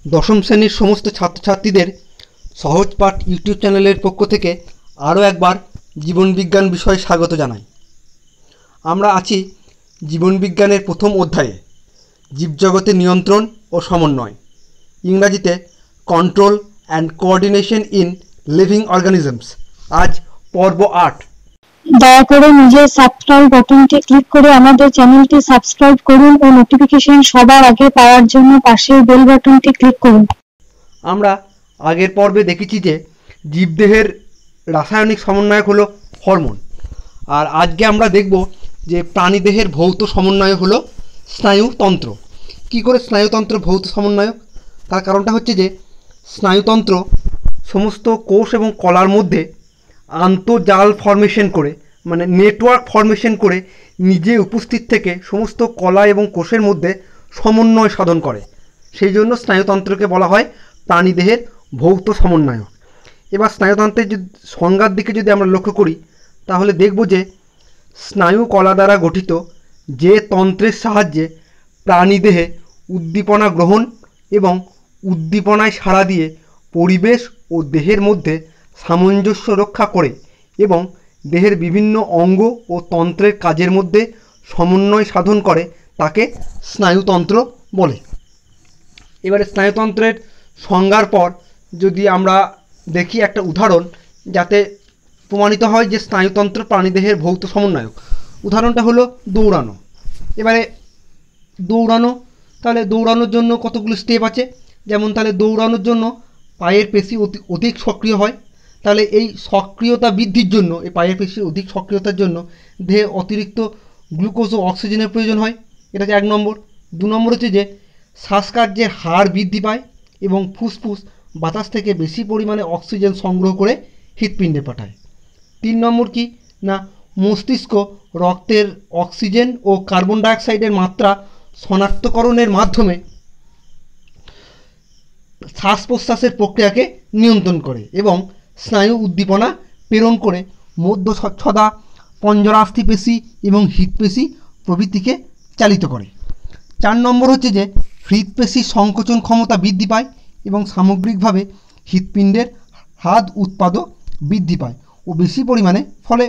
দশম শ্রেণীর সমস্ত ছাত্রছাত্রীদের সহজ পাঠ ইউটিউব চ্যানেলের পক্ষ থেকে আরও একবার জীবনবিজ্ঞান বিষয়ে স্বাগত জানাই। আমরা আছি জীবনবিজ্ঞানের প্রথম অধ্যায়ে জীবজগতের নিয়ন্ত্রণ ও সমন্বয়, ইংরাজিতে control and coordination in living organisms. আজ পর্ব 8। দয়া করে নিজের সাবস্ক্রাইব বাটনটি ক্লিক করে আমাদের চ্যানেলটি সাবস্ক্রাইব করুন ও নোটিফিকেশন সবার আগে পাওয়ার জন্য পাশের বেল বাটনটি ক্লিক করুন। আমরা আগের পর্বে দেখেছি যে জীবদেহের রাসায়নিক সমন্বয়ক হলো হরমোন, আর আজকে আমরা দেখব যে প্রাণীদেহের ভৌত সমন্বয়ক হলো স্নায়ুতন্ত্র। কি করে স্নায়ুতন্ত্র ভৌত সমন্বয়ক? তার কারণটা হচ্ছে যে স্নায়ুতন্ত্র সমস্ত কোষ এবং কলার মধ্যে আন্তঃজাল ফর্মেশন করে, মানে নেটওয়ার্ক ফর্মেশন করে নিজে উপস্থিত থেকে সমস্ত কলা এবং কোষের মধ্যে সমন্বয় সাধন করে। সেই জন্য স্নায়ুতন্ত্রকে বলা হয় প্রাণীদেহের ভৌত সমন্বয়ক। এবার স্নায়ুতন্ত্রের সংজ্ঞার দিকে যদি আমরা লক্ষ্য করি, তাহলে দেখব যে স্নায়ু কলা দ্বারা গঠিত যে তন্ত্রের সাহায্যে প্রাণীদেহে উদ্দীপনা গ্রহণ এবং উদ্দীপনায় সাড়া দিয়ে পরিবেশ ও দেহের মধ্যে সামঞ্জস্য রক্ষা করে এবং দেহের বিভিন্ন অঙ্গ ও তন্ত্রের কাজের মধ্যে সমন্বয় সাধন করে, তাকে স্নায়ুতন্ত্র বলে। এবারে স্নায়ুতন্ত্রের সংজ্ঞার পর যদি আমরা দেখি একটা উদাহরণ, যাতে প্রমাণিত হয় যে স্নায়ুতন্ত্র প্রাণীদেহের ভৌত সমন্বয়ক। উদাহরণটা হলো দৌড়ানো। এবারে দৌড়ানো, তাহলে দৌড়ানোর জন্য কতগুলো স্টেপ আছে। যেমন তাহলে দৌড়ানোর জন্য পায়ের পেশি অধিক সক্রিয় হয়। তাহলে এই সক্রিয়তা বৃদ্ধির জন্য, এই পায়ের পেশির অধিক সক্রিয়তার জন্য দেহে অতিরিক্ত গ্লুকোজ ও অক্সিজেনের প্রয়োজন হয়। এটা হচ্ছে 1 নম্বর। 2 নম্বর হচ্ছে যে শ্বাসকার্যের হার বৃদ্ধি পায় এবং ফুসফুস বাতাস থেকে বেশি পরিমাণে অক্সিজেন সংগ্রহ করে হৃৎপিণ্ডে পাঠায়। 3 নম্বর কি না, মস্তিষ্ক রক্তের অক্সিজেন ও কার্বন ডাইঅক্সাইডের মাত্রা শনাক্তকরণের মাধ্যমে শ্বাস প্রশ্বাসের প্রক্রিয়াকে নিয়ন্ত্রণ করে এবং স্নায়ু উদ্দীপনা প্রেরণ করে মধ্যচ্ছদা, পঞ্জরাস্থি পেশি এবং হৃৎপেশি প্রভৃতিকে চালিত করে। 4 নম্বর হচ্ছে যে হৃৎপেশির সংকোচন ক্ষমতা বৃদ্ধি পায় এবং সামগ্রিকভাবে হৃৎপিণ্ডের হ্রাদ উৎপাদও বৃদ্ধি পায় ও বেশি পরিমাণে, ফলে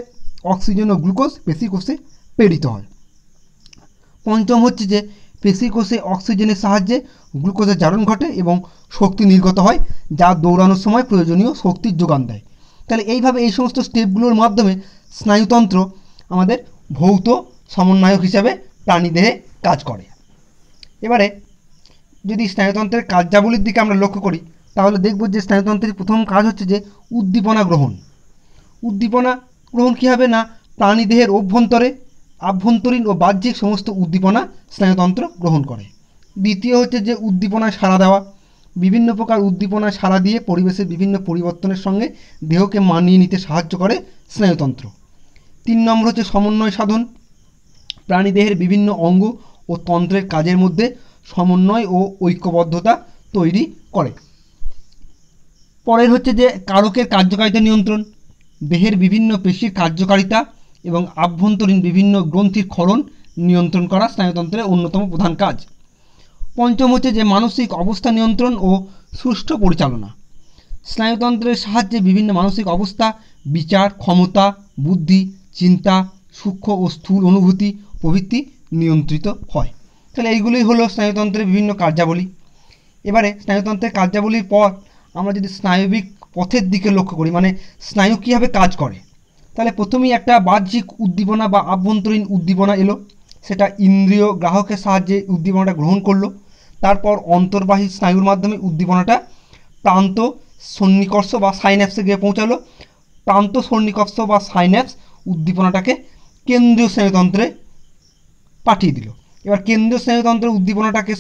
অক্সিজেন ও গ্লুকোজ পেশিকোষে প্রেরিত হয়। 5ম হচ্ছে যে পেশিকোষে অক্সিজেনের সাহায্যে গ্লুকোজের জারণ ঘটে এবং শক্তি নির্গত হয়, যা দৌড়ানোর সময় প্রয়োজনীয় শক্তির যোগান দেয়। তাহলে এইভাবে এই সমস্ত স্টেপগুলোর মাধ্যমে স্নায়ুতন্ত্র আমাদের ভৌত সমন্বয়ক হিসাবে প্রাণীদেহে কাজ করে। এবারে যদি স্নায়ুতন্ত্রের কার্যাবলীর দিকে আমরা লক্ষ্য করি, তাহলে দেখব যে স্নায়ুতন্ত্রের প্রথম কাজ হচ্ছে যে উদ্দীপনা গ্রহণ। উদ্দীপনা গ্রহণ কী হবে না, প্রাণীদেহের আভ্যন্তরীণ ও বাহ্যিক সমস্ত উদ্দীপনা স্নায়ুতন্ত্র গ্রহণ করে। দ্বিতীয় হচ্ছে যে উদ্দীপনায় সাড়া দেওয়া। বিভিন্ন প্রকার উদ্দীপনায় সাড়া দিয়ে পরিবেশের বিভিন্ন পরিবর্তনের সঙ্গে দেহকে মানিয়ে নিতে সাহায্য করে স্নায়ুতন্ত্র। 3 নম্বর হচ্ছে সমন্বয় সাধন। প্রাণীদেহের বিভিন্ন অঙ্গ ও তন্ত্রের কাজের মধ্যে সমন্বয় ও ঐক্যবদ্ধতা তৈরি করে। পরের হচ্ছে যে কারকের কার্যকারিতা নিয়ন্ত্রণ। দেহের বিভিন্ন পেশির কার্যকারিতা এবং আভ্যন্তরীণ বিভিন্ন গ্রন্থির ক্ষরণ নিয়ন্ত্রণ করা স্নায়ুতন্ত্রের অন্যতম প্রধান কাজ। 5ম হচ্ছে যে মানসিক অবস্থা নিয়ন্ত্রণ ও সুষ্ঠু পরিচালনা। স্নায়ুতন্ত্রের সাহায্যে বিভিন্ন মানসিক অবস্থা, বিচার ক্ষমতা, বুদ্ধি, চিন্তা, সূক্ষ্ম ও স্থূল অনুভূতি প্রভৃতি নিয়ন্ত্রিত হয়। তাহলে এইগুলোই হলো স্নায়ুতন্ত্রের বিভিন্ন কার্যাবলী। এবারে স্নায়ুতন্ত্রের কার্যাবলীর পর আমরা যদি স্নায়বিক পথের দিকে লক্ষ্য করি, মানে স্নায়ু কীভাবে কাজ করে, তাহলে প্রথমেই একটা বাহ্যিক উদ্দীপনা বা আভ্যন্তরীণ উদ্দীপনা এলো, সেটা ইন্দ্রিয় গ্রাহকের সাহায্যে উদ্দীপনাটা গ্রহণ করলো। তারপর অন্তর্বাহী স্নায়ুর মাধ্যমে উদ্দীপনাটা প্রান্ত সন্নিকর্ষ বা সাইন্যাপসে গিয়ে পৌঁছালো। প্রান্ত সন্নিকর্ষ বা সাইন্যাপস উদ্দীপনাটাকে কেন্দ্রীয় স্নায়ুতন্ত্রে পাঠিয়ে দিল। এবার কেন্দ্রীয় স্নায়ুতন্ত্রের উদ্দীপনাটাকে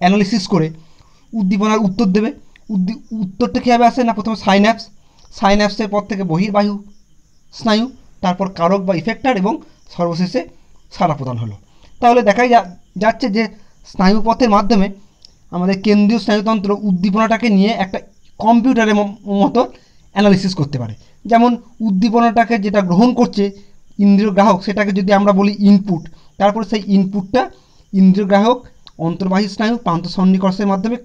অ্যানালিসিস করে উদ্দীপনার উত্তর দেবে। উত্তরটা কীভাবে আসে না, প্রথমে সাইন্যাপসের পর থেকে বহির্বাহু স্নায়ু, তারপর কারক বা ইফেক্টার এবং সর্বশেষে সাড়া প্রদান হলো। তাহলে দেখাই যাচ্ছে যে স্নায়ুপথের মাধ্যমে আমাদের কেন্দ্রীয় স্নায়ুতন্ত্র উদ্দীপনাটাকে নিয়ে একটা কম্পিউটারের মতো অ্যানালিসিস করতে পারে। যেমন উদ্দীপনাটাকে যেটা গ্রহণ করছে ইন্দ্রিয় গ্রাহক, সেটাকে যদি আমরা বলি ইনপুট, তারপর সেই ইনপুটটা ইন্দ্রিয় গ্রাহক অন্তর্বাহী স্নায়ু প্রান্ত সন্নিকর্ষের মাধ্যমে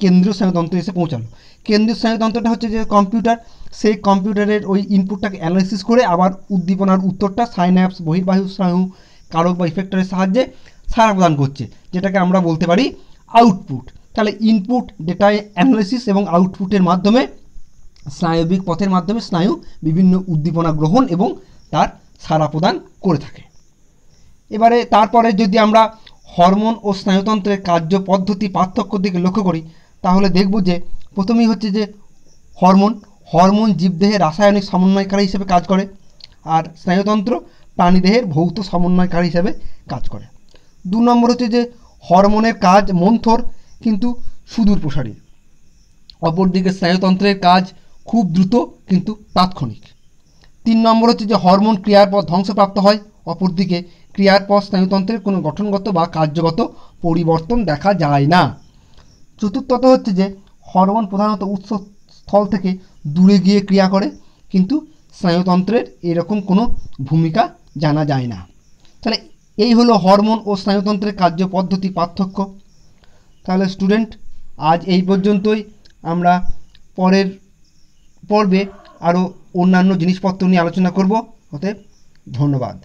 কেন্দ্রীয় স্নায়ুতন্ত্রে এসে পৌঁছালো। কেন্দ্রীয় স্নায়ুতন্ত্রটা হচ্ছে যে কম্পিউটার, সেই কম্পিউটারের ওই ইনপুটটাকে অ্যানালাইসিস করে আবার উদ্দীপনার উত্তরটা সাইন্যাপস, বহির্বাহু স্নায়ু, কারক বা ইফেক্টরের সাহায্যে সাড়া প্রদান করছে, যেটাকে আমরা বলতে পারি আউটপুট। তাহলে ইনপুট ডেটা অ্যানালাইসিস এবং আউটপুটের মাধ্যমে স্নায়বিক পথের মাধ্যমে স্নায়ু বিভিন্ন উদ্দীপনা গ্রহণ এবং তার সাড়া প্রদান করে থাকে। এবারে তারপরে যদি আমরা হরমোন ও স্নায়ুতন্ত্রের কার্য পদ্ধতি পার্থক্যর দিকে লক্ষ্য করি, তাহলে দেখব যে প্রথমেই হচ্ছে যে হরমোন জীবদেহে রাসায়নিক সমন্বয়কারী হিসেবে কাজ করে, আর স্নায়ুতন্ত্র প্রাণীদেহের ভৌত সমন্বয়কারী হিসেবে কাজ করে। 2 নম্বর হচ্ছে যে হরমোনের কাজ মন্থর কিন্তু সুদূর প্রসারী, অপরদিকে স্নায়ুতন্ত্রের কাজ খুব দ্রুত কিন্তু তাৎক্ষণিক। 3 নম্বর হচ্ছে যে হরমোন ক্রিয়ার পর ধ্বংসপ্রাপ্ত হয়, অপরদিকে ক্রিয়ার পর স্নায়ুতন্ত্রের কোনো গঠনগত বা কার্যগত পরিবর্তন দেখা যায় না। চতুর্থত হচ্ছে যে হরমোন প্রধানত উৎসস্থল থেকে দূরে গিয়ে ক্রিয়া করে, কিন্তু স্নায়ুতন্ত্রের এরকম কোনো ভূমিকা জানা যায় না। তাহলে এই হলো হরমোন ও স্নায়ুতন্ত্রের কার্য পদ্ধতি পার্থক্য। তাহলে স্টুডেন্ট, আজ এই পর্যন্তই। আমরা পরের পর্বে আরও অন্যান্য জিনিসপত্র নিয়ে আলোচনা করব। অতএব ধন্যবাদ।